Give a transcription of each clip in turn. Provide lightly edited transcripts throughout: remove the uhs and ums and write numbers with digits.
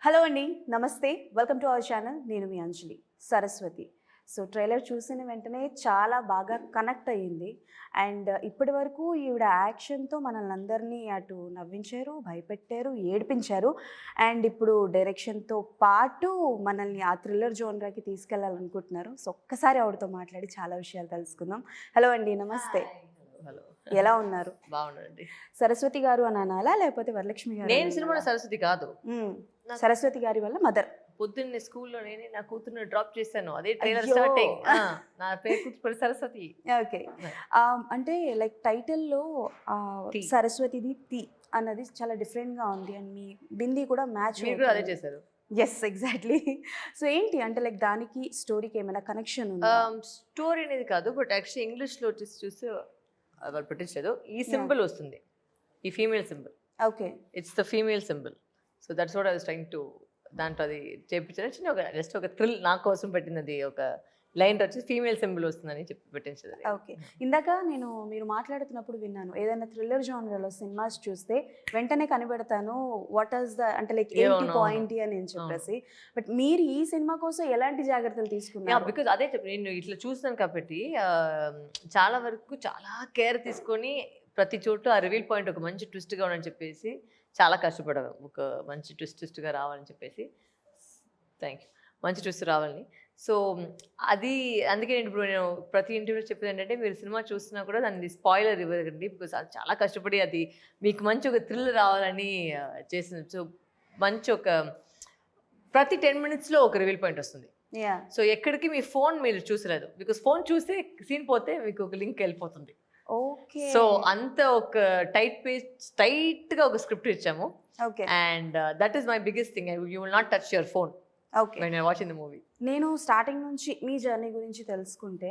Hello అండి. నమస్తే. Welcome to our channel. నేను మీ అంజలి. సరస్వతి. సో, ట్రైలర్ చూసిన వెంటనే చాలా బాగా కనెక్ట్ అయ్యింది. అండ్ ఇప్పటి వరకు ఈవిడ యాక్షన్‌తో మనల్నందరినీ అటు నవ్వించారు, భయపెట్టారు, ఏడిపించారు. అండ్ ఇప్పుడు డైరెక్షన్‌తో పాటు మనల్ని ఆ థ్రిల్లర్ జోనర్‌కి తీసుకెళ్లాలనుకుంటున్నారు. సో, ఒక్కసారి ఆవిడతో మాట్లాడి చాలా విషయాలు తెలుసుకుందాం. హలో అండి. నమస్తే. హలో. ఎలా ఉన్నారు? బాగున్నానండి. సరస్వతి గారు అని అనాలా? లేకపోతే వరలక్ష్మి గారు నేను అని సినిమాలో అనాలా? సరస్వతి కాదు. హ్మ్. నాకు సరస్వతి గారి వల్ల మదర్. పొద్దున్నే స్కూల్లో నేనే నా కూతుర్ని డ్రాప్ చేశాను. అదే ట్రైలర్ అయ్యో! స్టార్టింగ్. నా కూతురు సరస్వతి. ఓకే. అంటే లైక్ టైటిల్‌లో టీ. సరస్వతిది 'తి' అన్నది చాలా డిఫరెంట్‌గా ఉంది. అండ్ మీ బింది కూడా మ్యాచ్ మీరు కూడా అదే అవుతుంది. చేశారు. యెస్. ఎగ్జాక్ట్‌లీ. సో, ఏంటి అంటే లైక్ దానికి స్టోరీకి ఏమైనా కనెక్షన్ ఉందా? స్టోరీ అనేది కాదు. బట్ యాక్చువల్లీ ఇంగ్లీష్‌లో చూస్తే వాళ్ళు పెట్టించలేదు. ఈ యాహ్! సింబల్ వస్తుంది. ఈ female symbol. Okay. It's the female symbol. So that's what I was trying to దాంట్లో అది చేపించాను. చిన్న ఒక జస్ట్ ఒక థ్రిల్ నా కోసం పెట్టినది. ఒక లైన్ వచ్చి ఫీమేల్ సింబల్ వస్తుందని చెప్పి పెట్టించదు అది. ఓకే. ఇందాక మీరు మాట్లాడుతున్నప్పుడు విన్నాను. ఏదైనా థ్రిల్లర్ జానర్‌లో సినిమాస్ చూస్తే వెంటనే కనిపెడతాను. వాట్ ఈస్ ద అంటే లైక్ ఏంటి అవును, పాయింట్ అని అవును. చెప్పేసి. బట్ మీరు ఈ సినిమా కోసం ఎలాంటి జాగ్రత్తలు తీసుకున్నారు? బికాజ్ అదే నేను ఇట్లా చూస్తాను కాబట్టి చాలా వరకు చాలా కేర్ తీసుకొని ప్రతి చోట ఆ రివీల్ పాయింట్ ఒక మంచి ట్విస్ట్గా ఉండని చెప్పేసి చాలా కష్టపడాను. ఒక మంచి ట్విస్ట్గా రావాలని చెప్పేసి థ్యాంక్ యూ, మంచి ట్విస్ట్ రావాలని. సో అది అందుకే నేను ఇప్పుడు నేను ప్రతి ఇంటర్వ్యూ చెప్పేది ఏంటంటే, మీరు సినిమా చూస్తున్నా కూడా దాన్ని స్పాయిలర్ ఇవ్వకండి. బికాజ్ అది చాలా కష్టపడి అది మీకు మంచి ఒక థ్రిల్ రావాలని చేసింది. సో మంచి ఒక ప్రతి 10 మినిట్స్లో ఒక రివీల్ పాయింట్ వస్తుంది. యాహ్! సో ఎక్కడికి మీ ఫోన్ మీరు చూసలేదు. బికాస్ ఫోన్ చూస్తే సీన్ పోతే మీకు ఒక లింక్ వెళ్ళిపోతుంది. ఓకే. సో అంత ఒక టైట్గా ఒక స్క్రిప్ట్ ఇచ్చాము. Okay. And that is my biggest thing. You will not touch your phone okay. When you watching the movie. నేను స్టార్టింగ్ నుంచి మీ జర్నీ గురించి తెలుసుకుంటే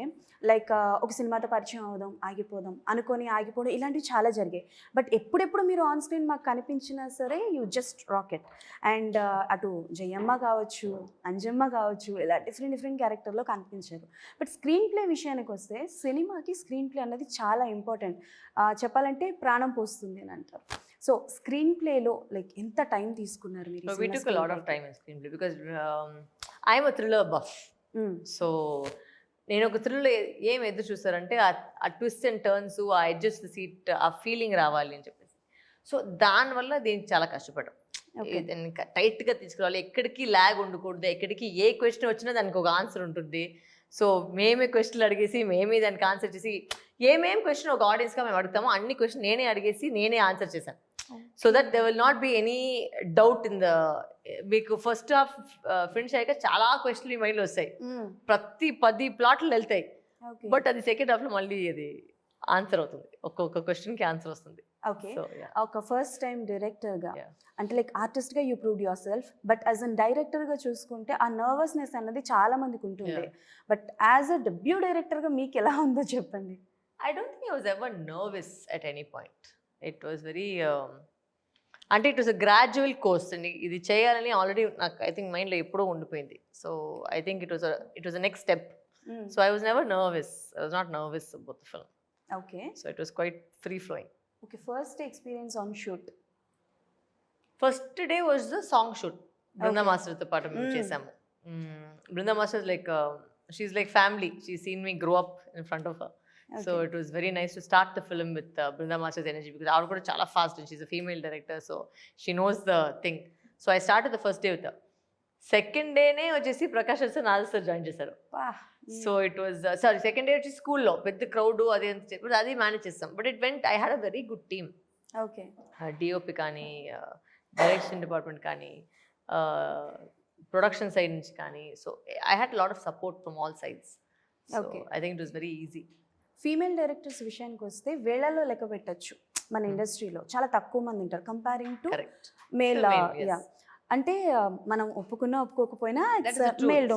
లైక్ ఒక సినిమాతో పరిచయం అవుదాం, ఆగిపోదాం, అనుకోని ఆగిపోవడం ఇలాంటివి చాలా జరిగాయి. బట్ ఎప్పుడెప్పుడు మీరు ఆన్ స్క్రీన్ మాకు కనిపించినా సరే యూ జస్ట్ రాకెట్. అండ్ అటు జయమ్మ కావచ్చు, అంజమ్మ కావచ్చు, ఇలా డిఫరెంట్ క్యారెక్టర్లో కనిపించారు. బట్ స్క్రీన్ ప్లే విషయానికి వస్తే సినిమాకి స్క్రీన్ ప్లే అన్నది చాలా ఇంపార్టెంట్. చెప్పాలంటే ప్రాణం పోస్తుంది అని అంటారు. సో స్క్రీన్ ప్లేలో లైక్ ఎంత టైం తీసుకున్నారు మీరు? We took a lot of time in screenplay because I'm a thriller buff. So నేను ఒక థ్రిల్ ఏం ఎదురు చూస్తారంటే ఆ ట్విస్ట్ అండ్ టర్న్స్, ఆ ఎడ్జెస్ సీట్, ఆ ఫీలింగ్ రావాలి అని చెప్పేసి. సో దానివల్ల దీనికి చాలా కష్టపడ్డాం. టైట్గా తీసుకురావాలి, ఎక్కడికి ల్యాగ్ ఉండకూడదు, ఎక్కడికి ఏ క్వశ్చన్ వచ్చినా దానికి ఒక ఆన్సర్ ఉంటుంది. సో మేమే క్వశ్చన్లు అడిగేసి మేమే దానికి ఆన్సర్ చేసి, ఏమేం క్వశ్చన్ ఒక ఆడియన్స్గా మేము అడుగుతామో అన్ని క్వశ్చన్ నేనే అడిగేసి నేనే ఆన్సర్ చేశాను. So that they will not be any doubt in the, మీకు ఫస్ట్ హాఫ్ ఫినిష్ అయ్యాక చాలా క్వశ్చన్లు మీ మైండ్లో వస్తాయి. ప్రతి 10 ప్లాట్లు వెళ్తాయి. బట్ అది సెకండ్ హాఫ్లో మళ్ళీ అది ఆన్సర్ అవుతుంది. ఒక్కొక్క క్వశ్చన్కి ఆన్సర్ వస్తుంది. ఓకే. So, yeah. ఒక ఫస్ట్ టైం డైరెక్టర్గా Yeah. అంటే లైక్ ఆర్టిస్ట్గా you proved your self. But as an డైరెక్టర్గా చూసుకుంటే ఆ నర్వస్నెస్ అన్నది చాలా మందికి ఉంటుంది. బట్ యాజ్ అ డెబ్యూ డైరెక్టర్గా మీకు ఎలా ఉందో చెప్పండి. I don't think I was ever nervous at any point. It was very అంటే it was a gradual course అండి. ఇది చేయాలని ఆల్రెడీ నాకు ఐ థింక్ మైండ్లో ఎప్పుడో ఉండిపోయింది. So I think it was a next step. So I was never nervous. I was not nervous about the film. Okay. So it was quite free flowing. Okay. First experience on shoot. First day was the song shoot. Brinda మాస్టర్తో పాటు మేము చేసాము. Brinda master like she's like family. She seen me grow up in front of her. So it was very nice to start the film with Brinda Master's energy, because our kuda chala fast and she's a female director, so she knows the thing. So I started the first day with her. Second day ne vachesi Prakash sir Naz sir join chesaru. So it was second day vachesi school lo with the crowd adi manage chesam, but it went, I had a very good team. Okay. DOP kani, direction department kani, production side nunchi kani, so I had a lot of support from all sides. So Okay. I think it was very easy. Female directors విషయానికి వస్తే వేళల్లో లెక్క పెట్టచ్చు మన ఇండస్ట్రీలో. చాలా తక్కువ మంది ఉంటారు comparing to Correct. Male. Yes. Yeah అంటే మనం ఒప్పుకున్నా ఒప్పుకోకపోయినా That is the truth. Male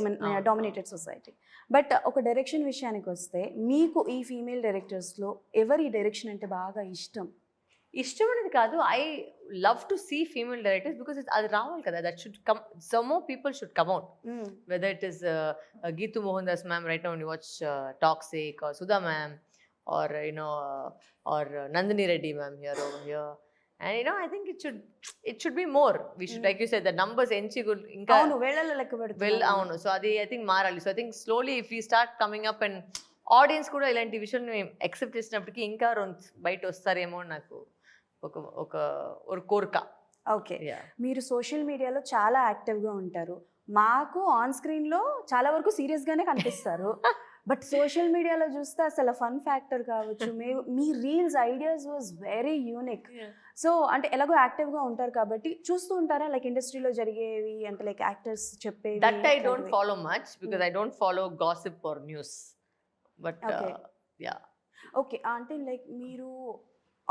dominated society. But ఒక డైరెక్షన్ విషయానికి వస్తే మీకు ఈ ఫీమేల్ డైరెక్టర్స్లో ఎవరి డైరెక్షన్ అంటే బాగా ఇష్టం? ఇష్టం అనేది కాదు, I love to see female directors because అది రావాలి కదా, that should come, some more people should come out. Whether it is Geethu Mohandas ma'am right now you watch Toxic, or Sudha ma'am, or or Nandini Reddy ma'am here over here, and I think it should be more we should like you said the numbers ఎంచి ఇంకా అవును వేళల్లో లెక్క పెడుతున్నారు. అవును. So అది I think మారాలి. So I think slowly if you start coming up and audience కూడా ఇలాంటి విషయం యాక్సెప్ట్ చేసినప్పటికీ ఇంకా బయట వస్తారేమో అని నాకు ఒక ఒక ఒక కోరిక. ఓకే, మీరు సోషల్ మీడియాలో చాలా యాక్టివ్గా ఉంటారు. మాకు ఆన్ స్క్రీన్లో చాలా వరకు సీరియస్గానే కనిపిస్తారు. బట్ సోషల్ మీడియాలో చూస్తే అసలు ఫన్ ఫ్యాక్టర్ కావచ్చు, మీ reels ideas was very unique. So అంటే ఎలాగో యాక్టివ్గా ఉంటారు కాబట్టి చూస్తూ ఉంటారా లైక్ ఇండస్ట్రీలో జరిగేవి అంటే లైక్ యాక్టర్స్ చెప్పేవి? That I don't follow much because I don't follow gossip or news. But ya okay, అంటే లైక్ మీరు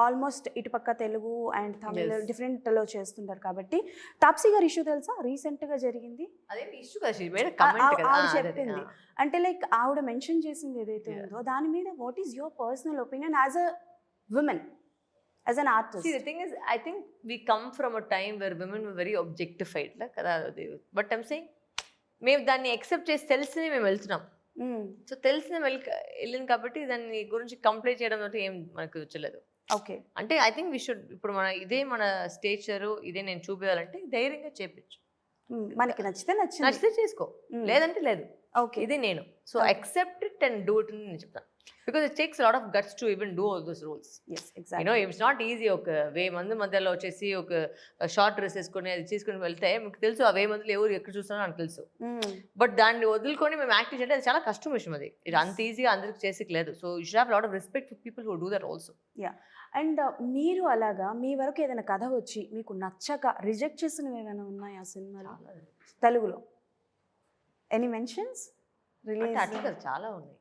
ఆల్మోస్ట్ ఇటుపక్క తెలుగు అండ్ తమిళ డిఫరెంట్లో చేస్తుంటారు కాబట్టి తాప్సీ గారి ఇష్యూ తెలుసా రీసెంట్గా జరిగింది? అదే ఇష్యూ కదా, she made a comment కదా. ఆవిడ చెప్పింది అంటే లైక్ ఆవిడ మెన్షన్ చేసింది ఏదైతే ఉందో దాని మీద what is your personal opinion as a women, as an artist? See, the thing is, I think we come from a time where women were very objectified, కదా. But I'm saying మేము దాన్ని accept చేసి తెలిసి మేము వెళ్తున్నాం. So తెలిసిన వెళ్ళింది కాబట్టి దాన్ని గురించి కంప్లైంట్ చేయడం తోటి ఏం మనకు వచ్చలేదు. ఓకే, అంటే ఐ థింక్ వి షుడ్ ఇప్పుడు మన స్టేచరు ఇదే నేను చూపించాలంటే ధైర్యంగా చేపించు. మనకి నచ్చితే చేసుకో, లేదంటే లేదు. ఓకే, ఇది నేను. So accept it and do it అని నేను చెప్తాను. Because it takes lot of guts to even do all those rules. It's not easy. ఒక 1000 మంది మధ్యలో వచ్చేసి ఒక షార్ట్ డ్రెస్ వేసుకొని అది తీసుకుని వెళ్తే మీకు తెలుసు ఆ 1000 మందిలో ఎవరు ఎక్కడ చూస్తున్నారో నాకు తెలుసు. బట్ దాన్ని వదులుకొని మేము యాక్ట్ చేయాలంటే అది చాలా కష్టం విషయం. అది ఇది అంత ఈజీగా అందరికి చేసేకి లేదు. So you should have lot of respect for people who do that also. Yeah, and మీరు అలాగా మీ వరకు ఏదైనా కథ వచ్చి మీకు నచ్చక రిజెక్ట్ చేసినవి ఏమైనా ఉన్నాయా ఆ సినిమాలో తెలుగులో? Any mentions release? అట్లా చాలా ఉన్నాయి.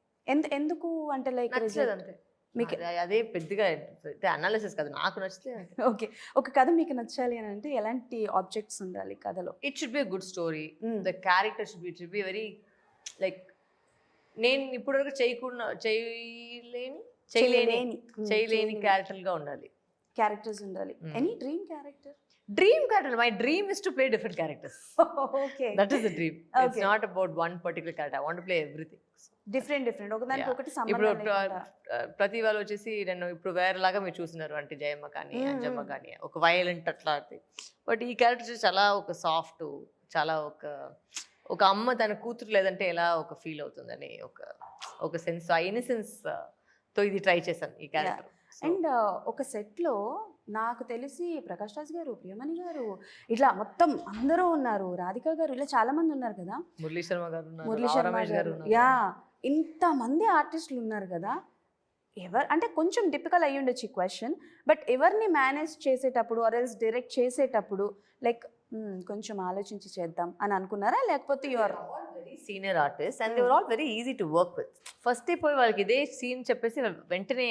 ఎందుకు అంటే లైక్ అంతే మీకు అదే పెద్దగా అనాలిసిస్ కదా, నాకు నచ్చితే. ఓకే, ఒక కథ మీకు నచ్చాలి అని అంటే ఎలాంటి ఆబ్జెక్ట్స్ ఉండాలి కథలో? It should be good story. The character should be very like నేను ఇప్పటివరకు చేయలేని క్యారెక్టర్ గా ఉండాలి. క్యారెక్టర్స్ ఉండాలి. Any dream character? My dream is to play different characters. Okay. That is the dream. It's not about one particular character. I want to play everything. Different ఒకదానికి ఒకటి సంబంధం లేకుండా. ప్రతి వాళ్ళు వచ్చేసి నేను ఇప్పుడు వేరేలాగా మీరు చూస్తున్నారు అంటే జయమ్మ కానీ అంజమ్మ కానీ ఒక వైలెంట్ అట్లా. బట్ ఈ క్యారెక్టర్ చాలా ఒక సాఫ్ట్, చాలా ఒక అమ్మ తన కూతురు లేదంటే ఎలా ఒక ఫీల్ అవుతుందని ఒక సెన్స్, ఆ ఇన్నసెన్స్ తో ఇది ట్రై చేశాను ఈ క్యారెక్టర్. అండ్ ఒక సెట్లో నాకు తెలిసి ప్రకాష్ రాజ్ గారు, ప్రియమణి గారు, ఇట్లా మొత్తం అందరూ ఉన్నారు, రాధిక గారు, ఇలా చాలా మంది ఉన్నారు కదా, మురళీ శర్మ గారు, యా, ఇంతమంది ఆర్టిస్టులు ఉన్నారు కదా. అంటే కొంచెం డిఫికల్ట్ అయ్యి ఉండొచ్చు ఈ క్వశ్చన్, బట్ ఎవరిని మేనేజ్ చేసేటప్పుడు ఆర్ ఎల్స్ డైరెక్ట్ చేసేటప్పుడు లైక్ కొంచెం ఆలోచించి చేద్దాం అని అనుకున్నారా, లేకపోతే you are very senior artist and they were all very easy to work with? First పోయి వాళ్ళకి ఇదే సీన్ చెప్పేసి వెంటనే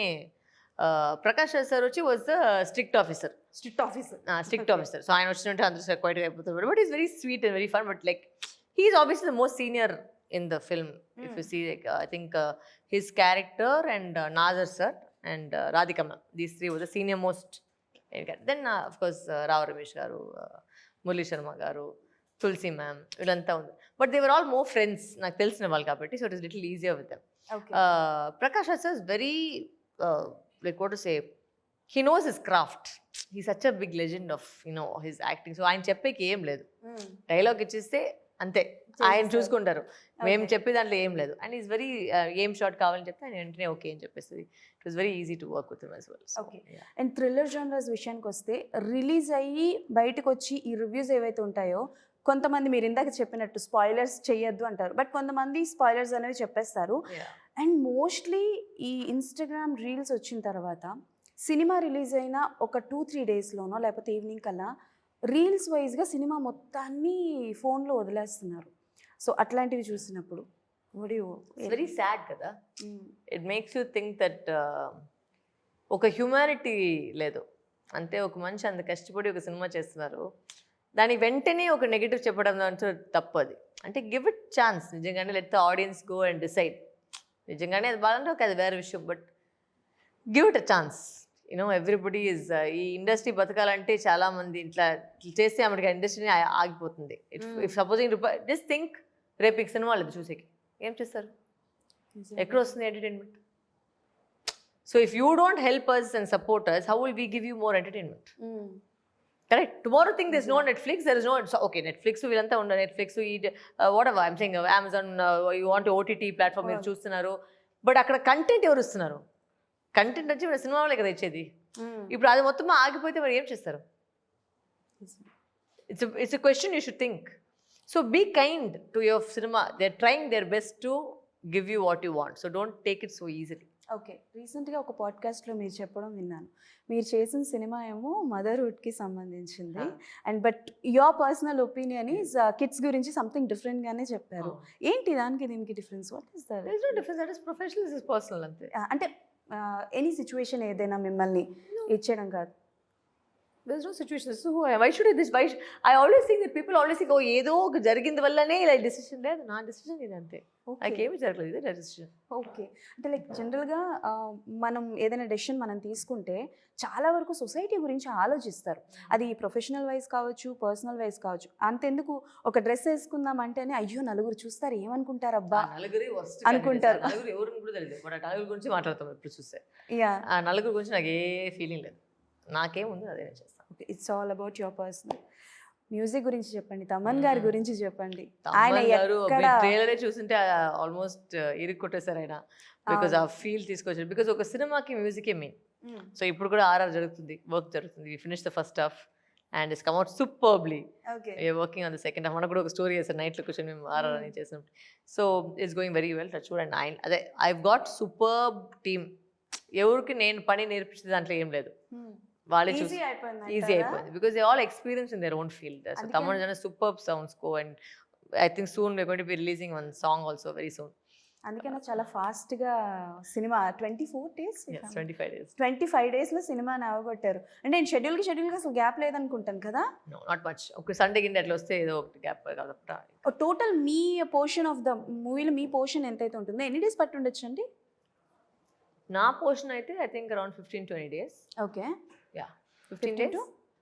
ప్రకాష్ రాజ్ సార్ వచ్చి was the strict officer. So ఆయన వచ్చినట్టు అందరూ క్వైట్గా అయిపోతారు. But is very sweet and very fun. But like he is obviously the most senior in the film. If you see, like, I think his character and Nazar sir and Radhika ma'am, these three were the senior most. Then of course Rao Ramesh garu, Murali Sharma garu, Tulsi ma'am, ilanta undi. But they were all more friends, నాకు తెలిసిన వాళ్ళు కాబట్టి, so it was little easier with them. Okay. Prakash Raj sir is very like what to say, he knows his craft. He's such a big legend of his acting. So ఆయన చెప్పేకి ఏం లేదు, dialogue ఇచ్చేస్తే అంతే, ఆయన చూసుకుంటారు, మేము చెప్పే దాంట్లో ఏం లేదు. అండ్ ఈజ్ వెరీ ఏం షార్ట్ కావాలని చెప్తే ఆయన వెంటనే ఓకే అని చెప్పేస్తుంది. It was very easy to work with him as well. Okay, and thriller genres విషయానికి వస్తే రిలీజ్ అయ్యి బయటకు వచ్చి ఈ రివ్యూస్ ఏవైతే ఉంటాయో, కొంతమంది మీరు ఇందాక చెప్పినట్టు స్పాయిలర్స్ చేయొద్దు అంటారు, బట్ కొంతమంది స్పాయిలర్స్ అనేవి చెప్పేస్తారు. అండ్ మోస్ట్లీ ఈ ఇన్స్టాగ్రామ్ రీల్స్ వచ్చిన తర్వాత సినిమా రిలీజ్ అయిన ఒక 2-3 డేస్లోనో లేకపోతే ఈవినింగ్ కల్లా రీల్స్ వైజ్గా సినిమా మొత్తాన్ని ఫోన్లో వదిలేస్తున్నారు. సో అట్లాంటివి చూసినప్పుడు వెరీ సాడ్ కదా. It makes you think that ఒక హ్యూమానిటీ లేదు. అంతే, ఒక మనిషి అంత కష్టపడి ఒక సినిమా చేస్తున్నారు, దాని వెంటనే ఒక నెగిటివ్ చెప్పడం దాంట్లో తప్పు. అది అంటే గివ్ ఇట్ ఛాన్స్. నిజంగానే let the audience go and decide. నిజంగానే అది బాగుంటే ఒక అది వేరే విషయం, but give it a chance. Everybody is ఈ ఇండస్ట్రీ బతకాలంటే చాలా మంది ఇట్లా చేస్తే ఆమెకి ఇండస్ట్రీని ఆగిపోతుంది. ఇఫ్ సపోజింగ్ జస్ట్ థింక్, రేపు ఈ సినిమా లేదు చూసేకి ఏం చేస్తారు, ఎక్కడ వస్తుంది entertainment? So if you don't help us and support us, how will we give you more entertainment? Correct. Tomorrow think there's no Netflix, there is no, so, okay, Netflix వీళ్ళంతా ఉండరు, Netflix whatever I'm saying, Amazon, you want OTT platform మీరు చూస్తున్నారు, but అక్కడ content ఎవరు ఇస్తున్నారు? Content వచ్చి మన cinema వాళ్ళే కదా ఇచ్చేది. ఇప్పుడు అది మొత్తం ఆగిపోతే మరి ఏం చేస్తారు? It's a question you should think. So be kind to your cinema. They're trying their best to give you what you want, so don't take it so easily. Okay, రీసెంట్గా ఒక పాడ్కాస్ట్లో మీరు చెప్పడం విన్నాను, మీరు చేసిన సినిమా ఏమో మదర్హుడ్కి సంబంధించింది, and but your personal opinion is kids గురించి సంథింగ్ డిఫరెంట్గానే చెప్పారు. ఏంటి దానికి దీనికి difference? What is that? There's no difference. That is professional, this is personal అంతే. అంటే ఎనీ సిచ్యువేషన్ ఏదైనా మిమ్మల్ని ఇచ్చేయడం కాదు. There's no situation. This is who I am. Why should I this? Why I always think that people always think, oh, ఏదో ఒక జరిగింది వల్లనే ఇలా డిసిషన్. లేదు, నా డిసిషన్ ఇది అంతే. నాకేమి జరగలేదు, ఇదే డెసిషన్. ఓకే, అంటే లైక్ జనరల్గా మనం ఏదైనా డెసిషన్ మనం తీసుకుంటే చాలా వరకు సొసైటీ గురించి ఆలోచిస్తారు. అది ప్రొఫెషనల్ వైజ్ కావచ్చు, పర్సనల్ వైజ్ కావచ్చు. అంతెందుకు ఒక డ్రెస్ వేసుకుందాం అంటేనే అయ్యో నలుగురు చూస్తారు, ఏమనుకుంటారు అబ్బా అనుకుంటారు. నలుగురు ఎవరిని కూడా తెలియదు, బట్ ఆ నలుగురు గురించి మాట్లాడతాం ఎప్పుడు చూస్తే. యా, ఆ నలుగురు గురించి నాకు ఏ ఫీలింగ్ లేదు, నాకేముంది అదే నేను చేస్తాను. Okay, it's all about your personal. Music గురించి చెప్పండి, తమన్ గారి గురించి చెప్పండి. ఆయన ట్రైలరే చూస్తుంటే ఆల్మోస్ట్ ఇరుక్కొట్టేశారు ఆయన, బికాజ్ ఆ ఫీల్ తీసుకొచ్చారు. బికాజ్ ఒక సినిమాకి మ్యూజికే మెయిన్. సో ఇప్పుడు కూడా ఆర్ఆర్ జరుగుతుంది, వర్క్ జరుగుతుంది. We finish the first half and it's come out superbly. Working on the second half. మనకు కూడా ఒక స్టోరీ చేశారు నైట్లో కూర్చొని మేము ఆర్ఆర్ అని చేసినప్పుడు. So it's going very well. చూడండి, అదే ఐ గాట్ సూపర్బ్ టీమ్. ఎవరికి నేను పని నేర్పించే దాంట్లో ఏం లేదు, వాళ్ళే చూసి ఈజీ అయిపోయింది. Because they all experience in their own field. So Thaman జన సూపర్బ్ సౌండ్స్ కో, and I think soon we're going to be releasing one song also very soon. అందుకనే చాలా ఫాస్ట్గా సినిమా 24 days 25 daysలో సినిమాని అవగొట్టారు. అంటే నేను షెడ్యూల్కి అసలు గ్యాప్ లేదనుకుంటాను కదా. Not much. ఒక సండే కింద ఎట్లా వస్తే ఏదో ఒకటి గ్యాప్ కదా. Total me portion of the మూవీలో మీ పోర్షన్ ఎంతైతే ఉంటుందో ఎన్ని డేస్ పట్టి ఉండొచ్చు అండి? నా పోర్షన్ అయితే I think around 15-20 days. Okay, ya 15 days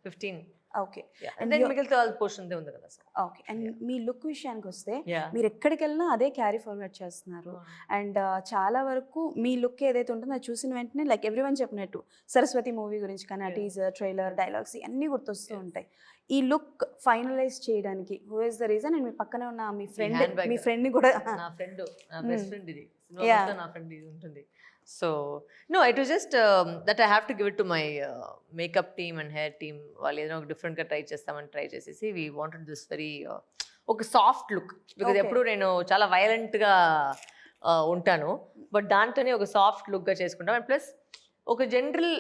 15. Okay, and then మిగిలితే వాళ్ళ పోర్షన్ ఉంది కదా. ఓకే, అండ్ మీ లుక్ విషయానికి వస్తే మీరు ఎక్కడికి వెళ్ళినా అదే క్యారీ ఫార్వర్డ్ చేస్తున్నారు. అండ్ చాలా వరకు మీ లుక్ ఏదైతే ఉంటుందో అది చూసిన వెంటనే లైక్ ఎవ్రీవన్ చెప్పినట్టు సరస్వతి మూవీ గురించి కానీ ఆ టీజర్, ట్రైలర్, డైలాగ్స్ అన్నీ గుర్తొస్తూ ఉంటాయి. ఈ లుక్ ఫైనలైజ్ చేయడానికి who is the reason? And మీ పక్కనే ఉన్న మీ ఫ్రెండ్ని కూడా, నా ఫ్రెండ్, నా బెస్ట్ ఫ్రెండ్ ఇది, నా ఫ్రెండ్ ఇది ఉంటుంది. So no, it was just that I have to give it to my makeup team and hair team. వాళ్ళు ఏదైనా ఒక డిఫరెంట్గా ట్రై చేస్తామని ట్రై చేసేసి we wanted this very ఒక సాఫ్ట్ లుక్. బికాజ్ ఎప్పుడు నేను చాలా వైలెంట్గా ఉంటాను, బట్ దాంతోనే ఒక సాఫ్ట్ లుక్గా చేసుకుంటాం. అండ్ ప్లస్ ఒక జనరల్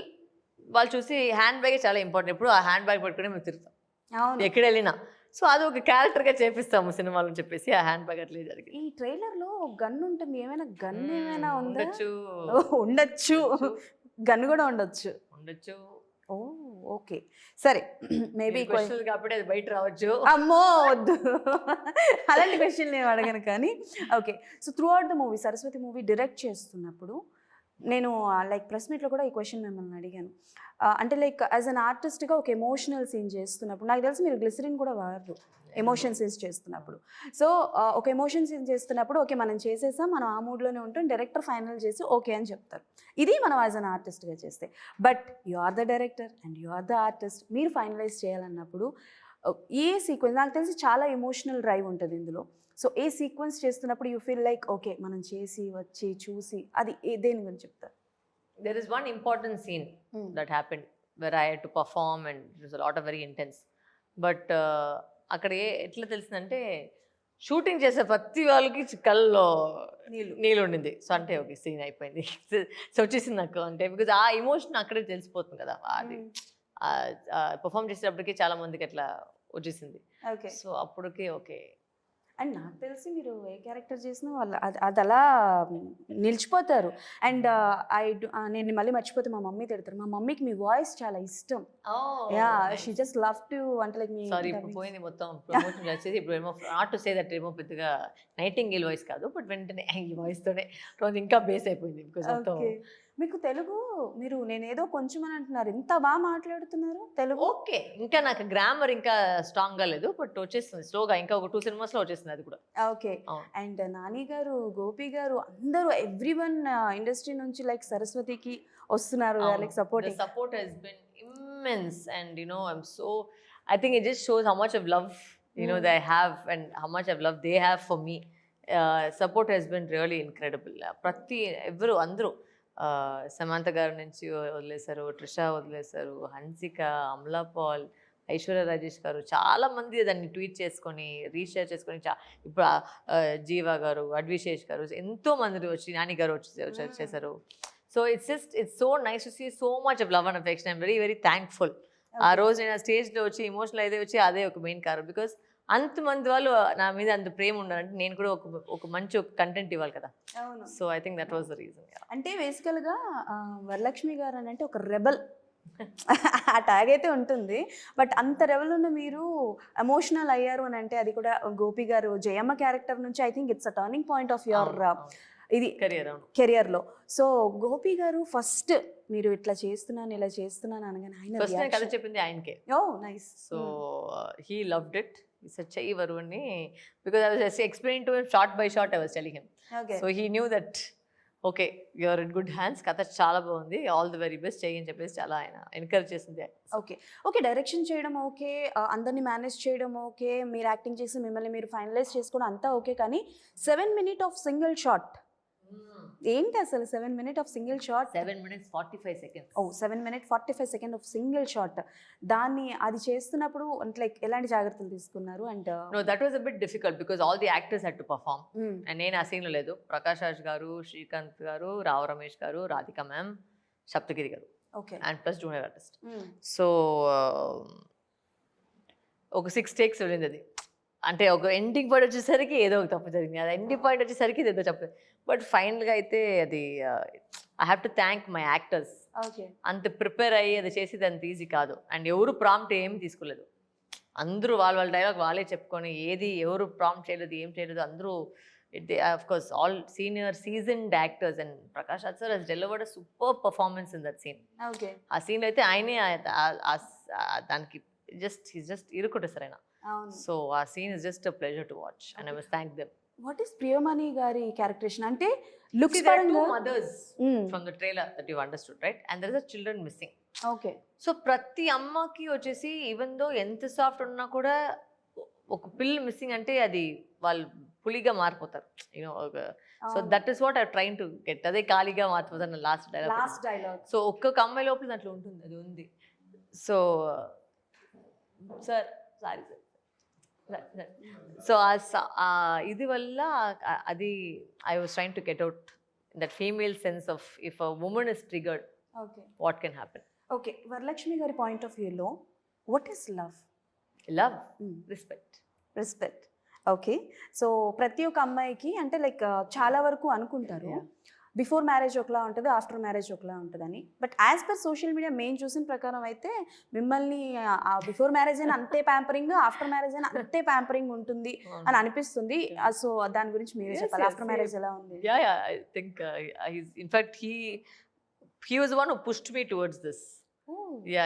వాళ్ళు చూసి హ్యాండ్ బ్యాగే చాలా ఇంపార్టెంట్. ఎప్పుడు ఆ హ్యాండ్ బ్యాగ్ పట్టుకుని మేము తిరుగుతాం ఎక్కడ వెళ్ళినా. సో అది ఒక క్యారెక్టర్గా చేపిస్తాము సినిమాలో చెప్పేసి ఆ హ్యాండ్ బ్యాగ్ అట్లే జరిగింది. ఈ ట్రైలర్లో గన్ ఉంటుంది, ఏమైనా గన్ ఏమైనా ఉండొచ్చు. గన్ కూడా ఉండొచ్చు. ఓ ఓకే, సరే, మేబీ క్వశ్చన్ కాబట్టి అది బయట రావచ్చు. అమ్మో వద్దు, అలాంటి క్వశ్చన్ నేను అడగను. కానీ okay, so through out the movie, Saraswati movie direct చేస్తున్నప్పుడు నేను లైక్ ప్రెస్ మీట్లో కూడా ఈ క్వశ్చన్ మిమ్మల్ని అడిగాను. అంటే లైక్ యాజ్ అన్ ఆర్టిస్ట్గా ఒక ఎమోషనల్ సీన్ చేస్తున్నప్పుడు నాకు తెలిసి మీరు గ్లిసరిన్ కూడా వాడరు ఎమోషన్ సీన్స్ చేస్తున్నప్పుడు. సో ఒక ఎమోషన్ సీన్ చేస్తున్నప్పుడు ఓకే మనం చేసేసాం, మనం ఆ మూడ్లోనే ఉంటాం, డైరెక్టర్ ఫైనల్ చేసి ఓకే అని చెప్తారు. ఇది మనం యాజ్ అన్ ఆర్టిస్ట్గా చేస్తే. But you are the director and you are the artist. మీరు ఫైనలైజ్ చేయాలన్నప్పుడు ఏ సీక్వెన్స్, నాకు తెలిసి చాలా ఎమోషనల్ డ్రైవ్ ఉంటుంది ఇందులో. సో ఏ సీక్వెన్స్ చేస్తున్నప్పుడు యూ ఫీల్ లైక్ ఓకే మనం చేసి వచ్చి చూసి అది దేని గురించి చెప్తారు? There is one important scene that happened where I had to perform and it was a lot of very intense. But అక్కడ ఎట్లా తెలిసిందంటే షూటింగ్ చేసే ప్రతి వాళ్ళకి కళ్ళలో నీళ్ళు ఉండింది. సో అంటే ఓకే సీన్ అయిపోయింది. సో వచ్చేసింది నాకు. అంటే బికాజ్ ఆ ఎమోషన్ అక్కడే తెలిసిపోతుంది కదా. అది పర్ఫామ్ చేసేటప్పటికి చాలా మందికి అట్లా వచ్చేసింది. సో అప్పటికి ఓకే. అండ్ నాకు తెలిసి మీరు ఏ క్యారెక్టర్ చేసినా వాళ్ళు అది అలా నిలిచిపోతారు. అండ్ నేను మళ్ళీ మర్చిపోతే మా మమ్మీ తిడతారు. మా మమ్మీకి మీ వాయిస్ చాలా ఇష్టం. Yeah, she just love to అంటే లైక్ మీ సారీ ఇప్పుడు పోయింది మొత్తం ప్రమోషన్ వచ్చేసి. ఇప్పుడు ఏమో నాట్ టు సే దట్ ఏమో పెద్దగా నైటింగేల్ వాయిస్ కాదు, బట్ వెంటనే ఈ వాయిస్తోనే రోజు ఇంకా బేస్ అయిపోయింది. బికాజ్ మొత్తం మీకు తెలుగు మీరు నేనేదో కొంచెం అని అంటున్నారు, ఇంత బాగా మాట్లాడుతున్నారు తెలుగు. ఓకే, ఇంకా నాకు గ్రామర్ ఇంకా స్ట్రాంగ్ గా లేదు, బట్ వచ్చేస్తుంది స్లోగా, ఇంకా ఒక 2 సినిమాస్ లో వచ్చేస్తుంది అది కూడా. ఓకే. అవును. అండ్ నాని గారు, గోపి గారు అందరూ ఎవ్రీవన్ ఇండస్ట్రీ నుంచి లైక్ సరస్వతికి వస్తున్నారు like The supporting. support has been immense, and I'm so. I think it just shows how much of love they have, and how much of love they have for me. Support has been really incredible. ప్రతి ఎవరు అందరూ సమంత గారి నుంచి వదిలేశారు, ట్రిషా వదిలేశారు, హన్సిక, అమలా పాల్, ఐశ్వర్య రాజేష్ గారు, చాలా మంది దాన్ని ట్వీట్ చేసుకొని రీషేర్ చేసుకొని ఇప్పుడు జీవా గారు, అడ్విశేష్ గారు, ఎంతో మంది వచ్చి నాని గారు వచ్చి చేశారు. So it's so nice to see so much of love and affection. I'm very very thankful. ఆ రోజు నేను ఆ స్టేజ్లో వచ్చి ఎమోషనల్ అయితే వచ్చి అదే ఒక మెయిన్ కారణం. బికాస్ అంతమంది వాళ్ళు నా మీద అంత ప్రేమ ఉండాలంటే నేను కూడా ఒక మంచి కంటెంట్ ఇవ్వాలి కదా. అవును. So I think that was the reason. అంటే బేసికల్గా వరలక్ష్మి గారు అని అంటే ఒక రెబల్ ఆ ట్యాగ్ అయితే ఉంటుంది. బట్ అంత రెబల్ ఉన్న మీరు ఎమోషనల్ అయ్యారు అని అంటే అది కూడా గోపి గారు జయమ్మ క్యారెక్టర్ నుంచి I think it's a turning point of your ఇది కెరియర్లో. సో గోపి గారు ఫస్ట్ మీరు ఇట్లా చేస్తున్నాను ఇలా చేస్తున్నాను అనగానే ఆయన కథ చెప్పింది ఆయనకే. Oh nice. So he loved it. He said చెయ్యి వరుణ్ణి, because I was explaining to him shot by shot, I was telling him. Okay. So he knew that okay, you are in good hands, కథ చాలా బాగుంది, all the very best చెయ్యి అని చెప్పేసి చాలా ఆయన encourage చేసింది. ఓకే ఓకే, డైరెక్షన్ చేయడం ఓకే, అందరినీ మేనేజ్ చేయడం ఓకే, మీరు యాక్టింగ్ చేసి మిమ్మల్ని మీరు ఫైనలైజ్ చేసుకోవడం అంతా ఓకే, కానీ 7 minutes ఆఫ్ సింగిల్ షాట్ ఏంటి అసలు? 7 minutes of single shot, 7 minutes 45 seconds. 7 minutes 45 seconds of single shot. దాన్ని అది చేస్తున్నప్పుడు అంటే లైక్ ఎలాంటి జాగ్రత్తలు తీసుకున్నారు? And no, that was a bit difficult because all the actors had to perform. And నేను ఆ సీన్లో లేదు. ప్రకాష్ రాజ్ గారు, శ్రీకాంత్ గారు, రావు రమేష్ గారు, రాధిక మ్యామ్, సప్తగిరి గారు, okay, and plus junior artist. So ఒక 6 takes వెళ్ళింది అది. అంటే ఒక ఎండింగ్ పాయింట్ వచ్చేసరికి ఏదో ఒక తప్పు జరిగింది, అది ఎండింగ్ పాయింట్ వచ్చేసరికి ఏదో తప్పు. బట్ ఫైనల్గా అయితే అది I have to thank my actors. అంత ప్రిపేర్ అయ్యి అది చేసేది అంత ఈజీ కాదు. అండ్ ఎవరు ప్రాంప్ట్ ఏమి తీసుకోలేదు, అందరూ వాళ్ళ డైలాగ్ వాళ్ళే చెప్పుకొని, ఏది ఎవరు ప్రాంప్ట్ చేయలేదు, ఏం చేయలేదు, అందరూ of course all senior seasoned actors. And Prakash Raj sir has delivered a super performance in that scene. ఆ సీన్ అయితే ఆయనే దానికి జస్ట్ ఇరుకొట్టేసారు ఆయన. సో ఆ scene is just a pleasure to watch and I must thank them. What is Priyamani గారి క్యారెక్టరేషన్? అంటే looks there are 2 mothers from the trailer that you've understood, right? And there is a children missing. Okay. So ప్రతి అమ్మకి వచ్చేసి even though ఎంత soft ఉన్నా కూడా ఒక పిల్ల మిస్సింగ్ అంటే అది వాళ్ళు పులిగా మారిపోతారు, so that is what I train to get. అదే ఖాళీగా మారిపోతారు లాస్ట్ డైలాగ్. సో ఒక్కొక్క అమ్మాయి లోపల దాంట్లో ఉంటుంది, అది ఉంది. So sir sorry sir, so ఇది వల్ల అది I was trying to get out that female sense of if a woman is triggered what can happen. Okay, Varalakshmi గారి పాయింట్ ఆఫ్ వ్యూలో what is love? Respect. Okay, so ప్రతి ఒక్క అమ్మాయికి అంటే like చాలా వరకు అనుకుంటారు బిఫోర్ మ్యారేజ్ ఒకలా ఉంటుంది, ఆఫ్టర్ మ్యారేజ్ ఒకలా ఉంటుందని. But as per social media main చూసిన ప్రకారం అయితే మిమ్మల్ని బిఫోర్ మ్యారేజ్ అయినా అంతే ప్యాంపరింగ్, ఆఫ్టర్ మ్యారేజ్ అయినా అంతే ప్యాంపరింగ్ ఉంటుంది అని అనిపిస్తుంది. సో దాని గురించి మీరే చెప్పాలి. ఆఫ్టర్ మ్యారేజ్ ఎలా ఉంది? I think in fact he was the one who pushed me towards this.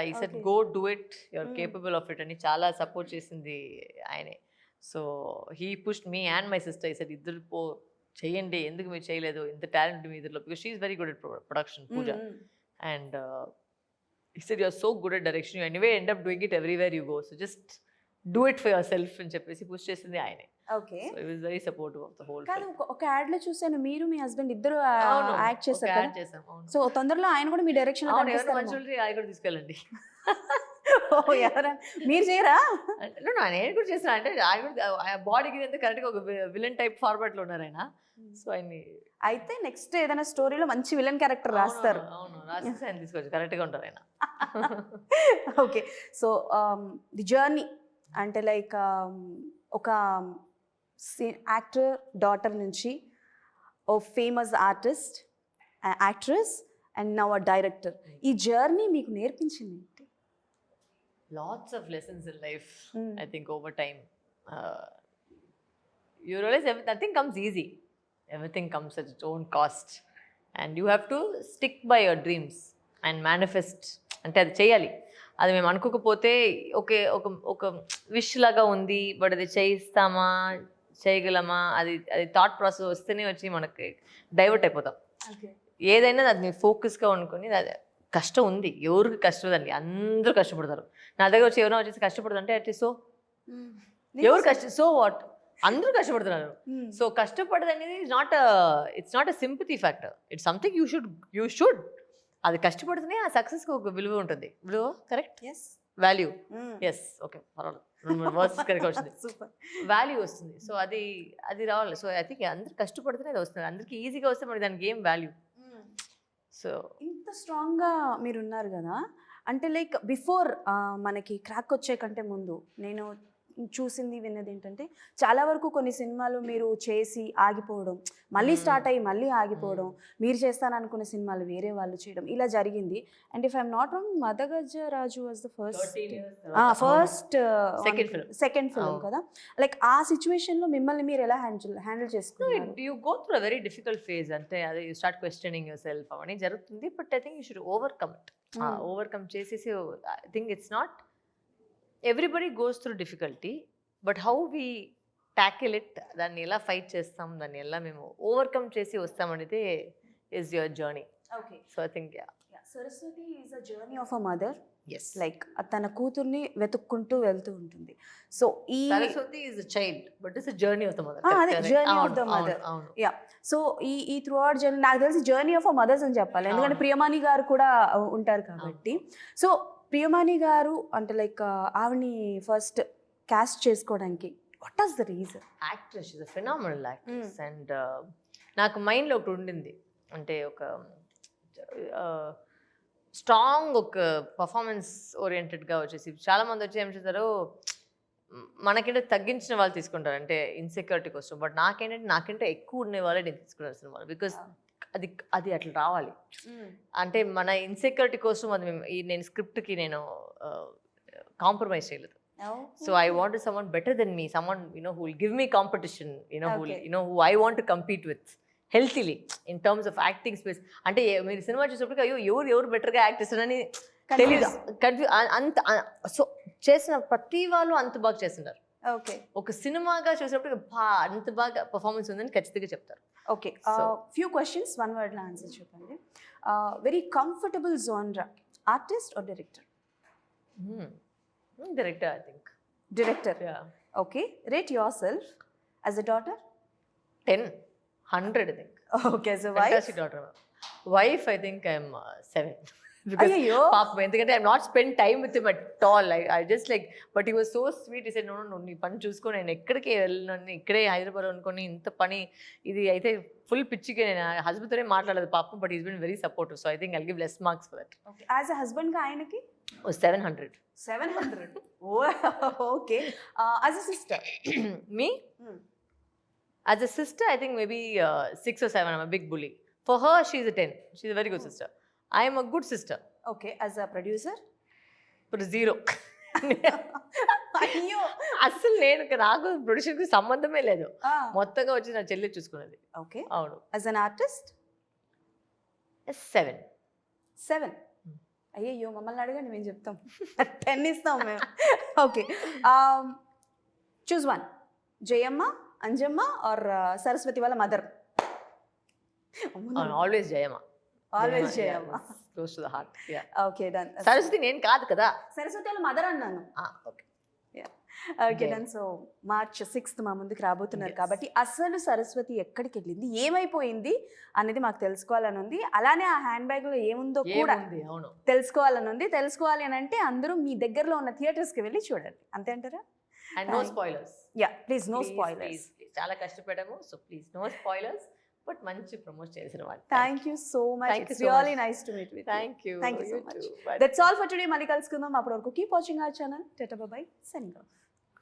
He said go do it, you're capable of it అని చాలా సపోర్ట్ చేసింది ఆయనే. So he pushed me and my sister. He said ఇద్దరు చెయ్యండి, ఎందుకు మీరు చేయలేదు, ఇంత టాలెంట్ మీ ఇద్దరులో, because she's very good at production, Pooja. And he said you're so good at direction, you anyway end up doing it everywhere you go, so just do it for yourself అని చెప్పేసి పుష్ చేసింది ఆయనే. Okay, so he was very supportive of the whole కాదు ఒక add లో చూసాను మీరు మీ husband ఇద్దరు యాక్ట్ చేశారు కదా. అవును, సో తొందరలో ఆయన కూడా మీ డైరెక్షన్ లో కనిపిస్తారు. ఆయన కూడా తీసుకెళ్ళండి. మీరు చేయరా? నేను కూడా చేసిన, అంటే ఆయన కూడా బాడీకి అంతా కరెక్ట్గా ఒక విలన్ టైప్ ఫార్మాట్ లో ఉన్నారు ఆయన. సో ఆయన్ని అయితే నెక్స్ట్ ఏదైనా స్టోరీలో మంచి విలన్ క్యారెక్టర్ రాస్తారు. అవును, రాసేసి ఆయన తీసుకోవచ్చు, కరెక్ట్గా ఉంటారు ఆయన. ఓకే, సో ది జర్నీ అంటే లైక్ ఒక యాక్టర్ డాటర్ నుంచి ఓ famous artist, actress and now a director, ఈ జర్నీ మీకు నేర్పించింది ఏంటి? Lots of lessons in life. I think over time you realize nothing comes easy, everything comes at its own cost. And you have to stick by your dreams and manifest. అంటే అది చేయాలి. అది మేము అనుకోకపోతే okay ఒక ఒక wish లాగా ఉంది, బట్ అది చేయిస్తామా చేయగలమా అది అది థాట్ ప్రాసెస్ వస్తేనే వచ్చి మనకి డైవర్ట్ అయిపోతాం. ఏదైనా అది ఫోకస్గా అనుకుని అది కష్టం ఉంది, ఎవరికి కష్టం లేదండి, అందరూ కష్టపడతారు. నా దగ్గర వచ్చి ఎవరైనా వచ్చేసి కష్టపడుతుంటే అంటే సో ఎవరు సో వాట్, అందరూ కష్టపడుతున్నారు. సో కష్టపడదు అనేది it's not a sympathy factor, it's something you should అది కష్టపడితేనే ఆ సక్సెస్కి ఒక విలువ ఉంటుంది. విలువ కరెక్ట్, వాల్యూ, ఎస్ ఓకే పర్వాలేదు వర్డ్స్ కరెక్ట్ వచ్చింది, వాల్యూ వస్తుంది. సో అది అది రావాలి. సో ఐ థింక్ అందరు కష్టపడితేనే అది వస్తుంది. అందరికి ఈజీగా వస్తే మనకి దానికి ఏం వాల్యూ. సో ఇంత స్ట్రాంగ్గా మీరు ఉన్నారు కదా, అంటే లైక్ బిఫోర్ మనకి క్రాక్ వచ్చే కంటే ముందు నేను చూసింది విన్నది ఏంటంటే చాలా వరకు కొన్ని సినిమాలు మీరు చేసి ఆగిపోవడం, మళ్ళీ స్టార్ట్ అయ్యి మళ్ళీ ఆగిపోవడం, మీరు చేస్తాననుకున్న సినిమాలు వేరే వాళ్ళు చేయడం ఇలా జరిగింది. And if I'm not wrong Madagajaraja was the first second film కదా. లైక్ ఆ సిచ్యువేషన్లో మిమ్మల్ని మీరు ఎలా హ్యాండిల్ చేసుకున్నారు? You go through a very difficult phase. అంటే అదే you start questioning yourself అవన్నీ జరుగుతుంది. But I think you should overcome it. Overcome చేసేసి I think it's not everybody goes through difficulty, but how we tackle it, దాన్ని ఎలా fight చేస్తాం, దాన్ని ఎలా మేము ఓవర్కమ్ చేసి వస్తామనేది is your journey. Okay, so I think Saraswati is a journey of a mother. Yes, like తన కూతుర్ని వెతుక్కుంటూ వెళ్తూ ఉంటుంది. సో ఈ Saraswati is a child but it's a journey of the mother. అదే journey of the mother. Yeah, so ఈ throughout journey నాకు తెలిసి జర్నీ ఆఫ్ అ మదర్స్ అని చెప్పాలి, ఎందుకంటే ప్రియమాని గారు కూడా ఉంటారు కాబట్టి. సో ప్రియమాని గారు అంటే లైక్ ఆవిడని ఫస్ట్ క్యాస్ట్ చేసుకోవడానికి what was the reason? Actress, is a phenomenal actress. And నాకు మైండ్లో ఒకటి ఉండింది, అంటే ఒక స్ట్రాంగ్ ఒక పర్ఫార్మెన్స్ ఓరియంటెడ్గా వచ్చేసి చాలామంది వచ్చి ఏం చేస్తారు, మనకంటే తగ్గించిన వాళ్ళు తీసుకుంటారు అంటే ఇన్సెక్యూరిటీ కోసం. బట్ నాకంటే ఎక్కువ ఉండే వాళ్ళే నేను తీసుకున్నాను సినిమాలు, బికాస్ అది అది అట్లా రావాలి. అంటే మన ఇన్సెక్యూరిటీ కోసం అది నేను స్క్రిప్ట్కి నేను కాంప్రమైజ్ చేయలేదు. So I want someone better then me, someone who will give me competition, who I want to compete with healthily in terms of acting space. అంటే మీరు సినిమా చూసినప్పుడు అయ్యో ఎవరు బెటర్గా యాక్ట్ చేస్తారని తెలీదు, అంత. సో చేసిన ప్రతి వాళ్ళు అంత బాగా చేస్తున్నారు. ఓకే, ఒక సినిమాగా చూసినప్పుడు అంత బాగా పర్ఫార్మెన్స్ ఉందని ఖచ్చితంగా చెప్తారు. ఓకే, ఫ్యూ క్వశ్చన్స్ వన్ వర్డ్లో ఆన్సర్ చెప్పండి. వెరీ కంఫర్టబుల్ జోనరా, artist or director? Director, I think. Director. Yeah. Okay. Rate yourself as a daughter? 10, 100, I think. Okay, so wife? Fantastic daughter. Wife, I think I'm 7. Because Papa, ఎందుకంటే I'm not spend time with him at all. I just like, but he was so sweet. He said, no, నీ పని చూసుకో, నేను ఎక్కడికి వెళ్ళను, ఇక్కడే హైదరాబాద్ అనుకోని ఇంత పని ఇది అయితే ఫుల్ పిచ్చిగా నేను హస్బెండ్తోనే మాట్లాడలేదు పాపం, but he's been very supportive. So I think I'll give less marks for that. Okay, as a హస్బెండ్గా ఆయనకి 700. 700. Okay, as a sister? Me? As a sister, I think maybe 6 or 7. I'm a big bully. For her, she's a 10. She's a very good sister. I am a good sister. Okay, as a producer? But 0. అయ్యో, అసలు నాకు ప్రొడ్యూసర్కి సంబంధమే లేదు, మొత్తంగా వచ్చి నా చెల్లి చూసుకున్నది. ఓకే, అవును. As an artist? 7. 7? అయ్యో, మమ్మల్ని అడగండి, మేము చెప్తాం. 10 ఇస్తాం మేము. Okay, choose one, Jayamma, Anjamma or Saraswati వాళ్ళ mother? Always Jayamma. Always Jayamma. Close to the heart. Yeah. Okay, done. Saraswati నేను కాదు కదా, సరస్వతి వాళ్ళ మదర్ అన్నాను. Okay, okay, done. So March 6th మా ముందుకు రాబోతున్నారు కాబట్టి అసలు సరస్వతి ఎక్కడికి వెళ్ళింది, ఏమైపోయింది అనేది మాకు తెలుసుకోవాలని ఉంది. అలానే ఆ హ్యాండ్ బ్యాగ్లో ఏముందో కూడా తెలుసుకోవాలని ఉంది. తెలుసుకోవాలి అని అంటే అందరూ మీ దగ్గరలో ఉన్న థియేటర్స్కి వెళ్ళి చూడండి, అంతే అంటారా? And no spoilers. Yeah, please no spoilers. చాలా కష్టపడ్డాము, so please no spoilers, but మంచి ప్రమోట్ చేసిన వాళ్ళు. Thank you so much. It's really nice to meet with you. Thank you so much. That's all for today. మళ్ళీ కలుసుకుందాం. అప్పటి వరకు keep watching our channel. Tata, bye bye, signing of.